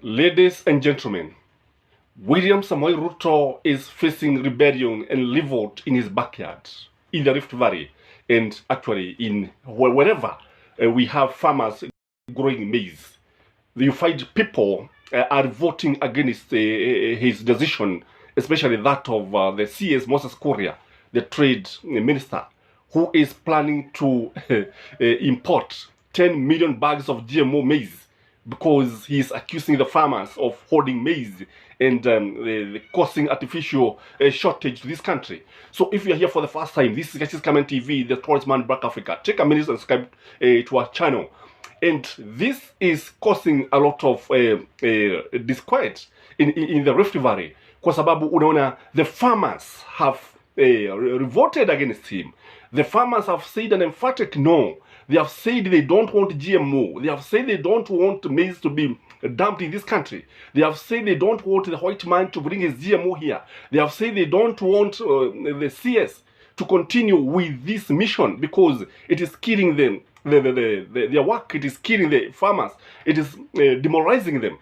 Ladies and gentlemen, William Samoei Ruto is facing rebellion and revolt in his backyard, in the Rift Valley, and actually in wherever we have farmers growing maize. You find people are voting against his decision, especially that of the CS Moses Kuria, the trade minister, who is planning to import 10 million bags of GMO maize, because he's accusing the farmers of hoarding maize and causing artificial shortage to this country. So if you're here for the first time, this is Justice Kamen TV, the Tourist Man Black Africa. Take a minute and subscribe to our channel. And this is causing a lot of disquiet in the Rift Valley. Kwa sababu unaona, the farmers have revolted against him. The farmers have said an emphatic no. They have said they don't want GMO. They have said they don't want maize to be dumped in this country. They have said they don't want the white man to bring his GMO here. They have said they don't want the CS to continue with this mission because it is killing them, their work. It is killing the farmers. It is demoralizing them.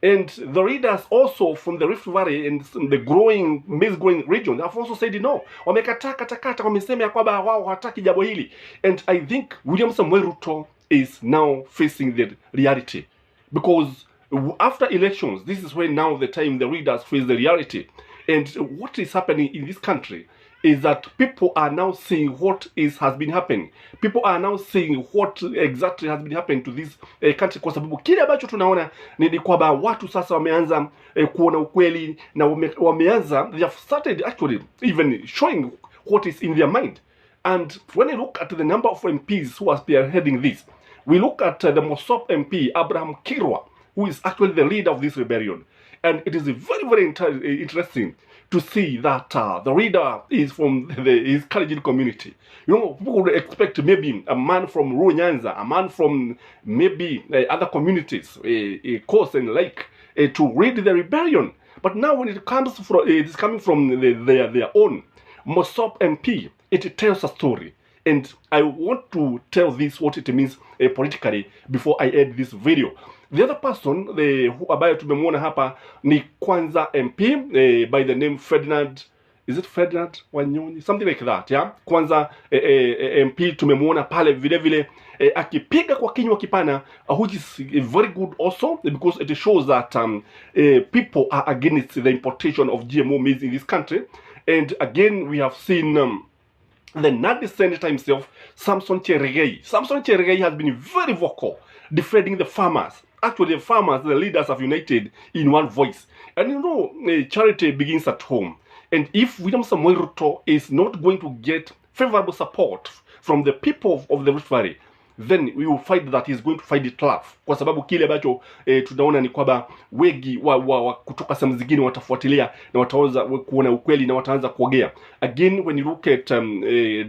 And the readers also from the Rift Valley and the growing maize-growing region have also said no. Wamesema ya kwamba wao hataki jambo hili. And I think William Samoei Ruto is now facing the reality. Because after elections, this is when now the time the readers face the reality. And what is happening in this country is that people are now seeing what has been happening. People are now seeing what exactly has been happening to this country, kwa sababu kile ambacho tunaona ni kwamba watu sasa wameanza kuona ukweli na wameanza, they have started actually even showing what is in their mind. And when you look at the number of MPs who are spearheading this, we look at the Mosop MP, Abraham Kirwa, who is actually the leader of this rebellion. And it is very, very interesting to see that the leader is from his Kalenjin community. You know, people would expect maybe a man from Nyanza, a man from maybe other communities, coast and lake, to lead the rebellion. But now when it comes from, it is coming from their own Mosop MP, it tells a story. And I want to tell this what it means politically before I end this video. The other person ambaye tumemwona hapa ni Kwanza MP by the name Ferdinand. Is it Ferdinand Wanyonyi? Something like that, yeah? Kwanza MP tumemwona pale vile vile akipiga kwa kinywa kipana, which is very good also because it shows that people are against the importation of GMO maize in this country. And again, we have seen the Nadi Senator himself, Samson Cherigei. Samson Cherigei has been very vocal, defending the farmers. Actually, the farmers, the leaders have united in one voice. And you know, charity begins at home. And if William Samoei Ruto is not going to get favorable support from the people of the Rift Valley, then we will find that he's going to find it tough. Kwa sababu kile ambacho tunaona ni kwamba wengi wa kutoka sehemu zingine watafuatilia na wataanza kuona ukweli na wataanza kuogea. Again, when you look at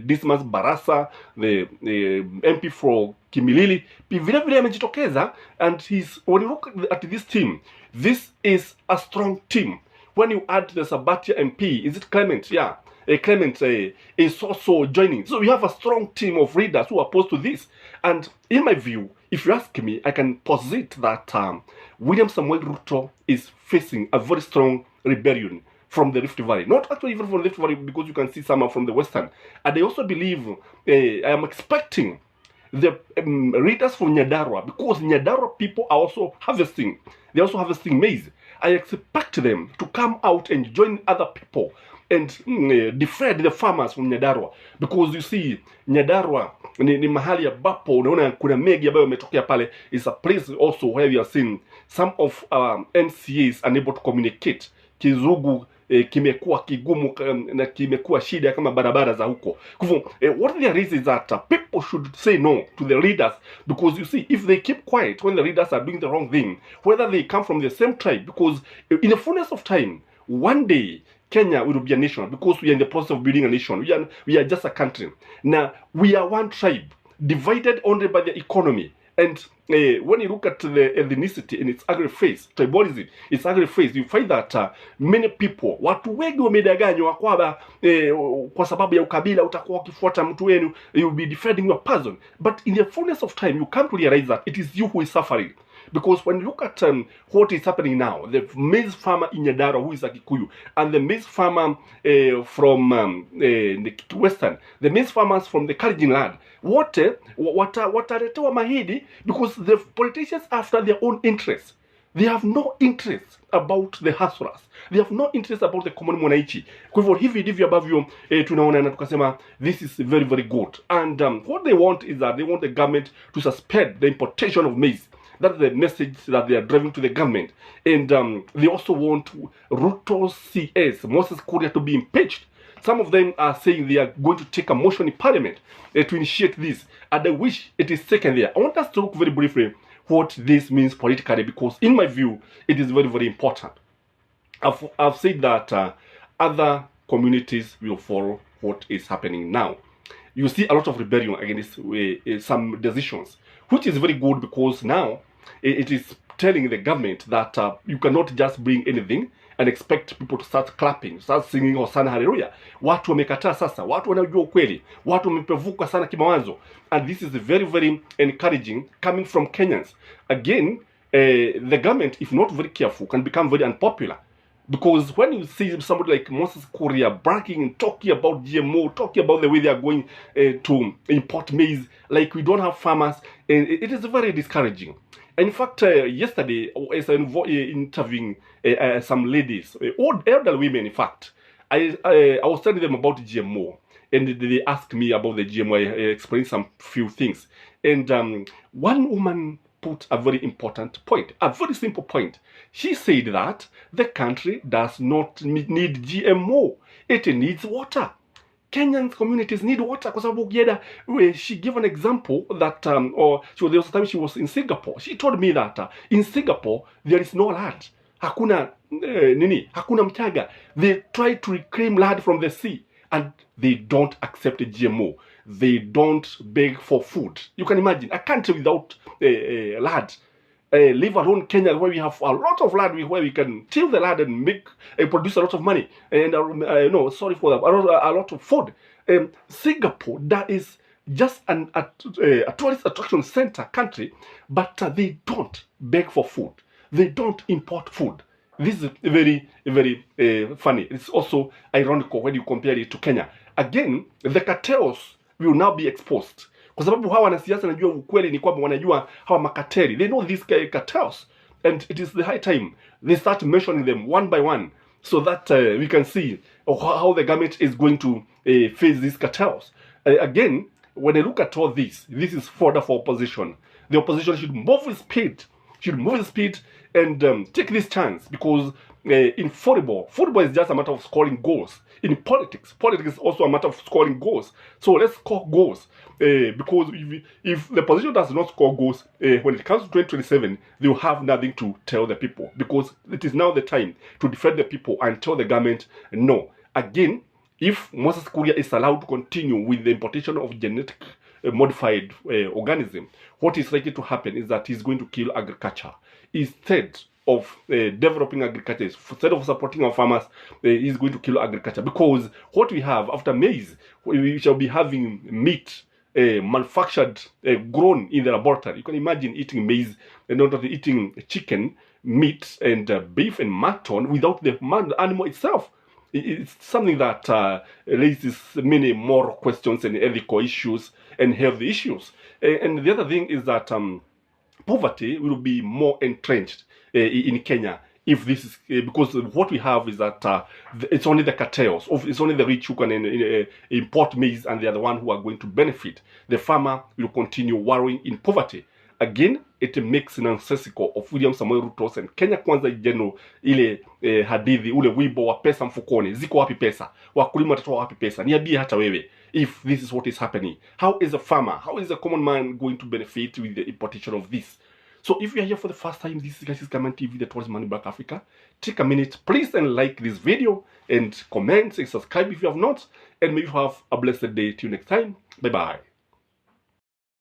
Dismas Barasa, the MP for Kimilili, vile vile amejitokeza, and when you look at this team, this is a strong team. When you add the Sabatia MP, is it Clement? Yeah. Clement is also joining. So we have a strong team of readers who are opposed to this. And in my view, if you ask me, I can posit that William Samoei Ruto is facing a very strong rebellion from the Rift Valley. Not actually even from the Rift Valley, because you can see some are from the Western. And I also believe, I am expecting the readers from Nyandarua, because Nyandarua people are also harvesting. They're also harvesting maize. I expect them to come out and join other people and defend the farmers from Nyandarua, because you see Nyandarua ni mahali ambapo unaona kuna mengi ambayo yametokea pale. Is a place also where we are seeing some of NCAs unable to communicate. Kizugu kimekuwa kigumu na kimekuwa shida kama barabara za huko. Kwa what there is that people should say no to the leaders, because you see, if they keep quiet when the leaders are doing the wrong thing, whether they come from the same tribe, because in the fullness of time, one day Kenya will be a nation, because we are in the process of building a nation. We are just a country. Now, we are one tribe, divided only by the economy. And when you look at the ethnicity in its ugly face, tribalism, its ugly face, you find that many people, watu wengi wamedanganywa kwamba kwa sababu ya ukabila utakuwa ukifuata mtu wenu, you will be defending your person. But in the fullness of time, you come to realize that it is you who is suffering. Because when you look at what is happening now, the maize farmer in Nyadara, who is a Kikuyu, and the maize farmer from the Western, the maize farmers from the Kalenjin land, wataretewa mahidi, because the politicians after their own interests. They have no interest about the hustlers. They have no interest about the common mwananchi. Kwa hivyo hivi ndivyo ambavyo tunaona na tukasema this is very very good. And what they want is that they want the government to suspend the importation of maize. That's the message that they are driving to the government. And they also want Ruto's CS, Moses Kuria, to be impeached. Some of them are saying they are going to take a motion in parliament to initiate this. And I wish it is taken there. I want us to look very briefly what this means politically, because in my view it is very very important. I've said that other communities will follow what is happening now. You see a lot of rebellion against some decisions, which is very good, because now it is telling the government that you cannot just bring anything and expect people to start clapping, start singing Hosanna Hallelujah. Watu wamekataa sasa, watu wanajua ukweli, watu wamepevuka sana kimawazo. And this is very very encouraging coming from Kenyans. Again, the government, if not very careful, can become very unpopular. Because when you see somebody like Moses Kuria bragging and talking about GMO, talking about the way they are going to import maize, like we don't have farmers, and it is very discouraging. And in fact, yesterday, as I was interviewing some ladies, old elder women, in fact, I was telling them about GMO, and they asked me about the GMO. I explained some few things, and one woman put a very important point, a very simple point. She said that the country does not need GMO; it needs water. Kenyan communities need water. She gave an example that, there was a time she was in Singapore. She told me that in Singapore there is no land. Hakuna hakuna mchanga. They try to reclaim land from the sea, and they don't accept GMO. They don't beg for food. You can imagine a country without land. Leave alone Kenya, where we have a lot of land, where we can till the land and produce a lot of money, and no, sorry for that, a lot of food. Singapore, that is just a tourist attraction center country, but they don't beg for food. They don't import food. This is very very funny. It's also ironical when you compare it to Kenya. Again, the cartels will now be exposed. Kwa sababu hawa wanasiasa najua ukweli ni kwamba wanajua hawa makateli. They know these cartels, and it is the high time they start mentioning them one by one, so that we can see how the government is going to face these cartels. Again, when I look at all this is fodder for opposition. The opposition should move with speed, and take this chance, because in football is just a matter of scoring goals. In politics is also a matter of scoring goals. So let's score goals, because if the opposition does not score goals, when it comes to 2027, they will have nothing to tell the people, because it is now the time to defend the people and tell the government no. Again, if Moses Kuria is allowed to continue with the importation of genetic modified organism, what is likely to happen is that he's going to kill agriculture. Instead of developing agriculture, instead of supporting our farmers, he's going to kill agriculture. Because what we have after maize, we shall be having meat manufactured, grown in the laboratory. You can imagine eating maize and not eating chicken, meat, and beef and mutton without the animal itself. It's something that raises many more questions and ethical issues and health issues. And the other thing is that poverty will be more entrenched in Kenya if this is because what we have is that it's only the cartels, it's only the rich who can import maize, and they are the one who are going to benefit. The farmer will continue wallowing in poverty. Again, it makes nonsensical of William Samoei Ruto and Kenya Kwanza general, ile hadithi, ule wimbo wa pesa mfukoni. Ziko wapi pesa? Wakulima watatoa wapi pesa? Niambie hata wewe. If this is what is happening, how is a farmer, how is a common man going to benefit with the importation of this? So if you are here for the first time, this is Kalenjins TV, the Tourism Money Back Africa. Take a minute, please, and like this video, and comment and subscribe if you have not. And may you have a blessed day. Till next time. Bye-bye.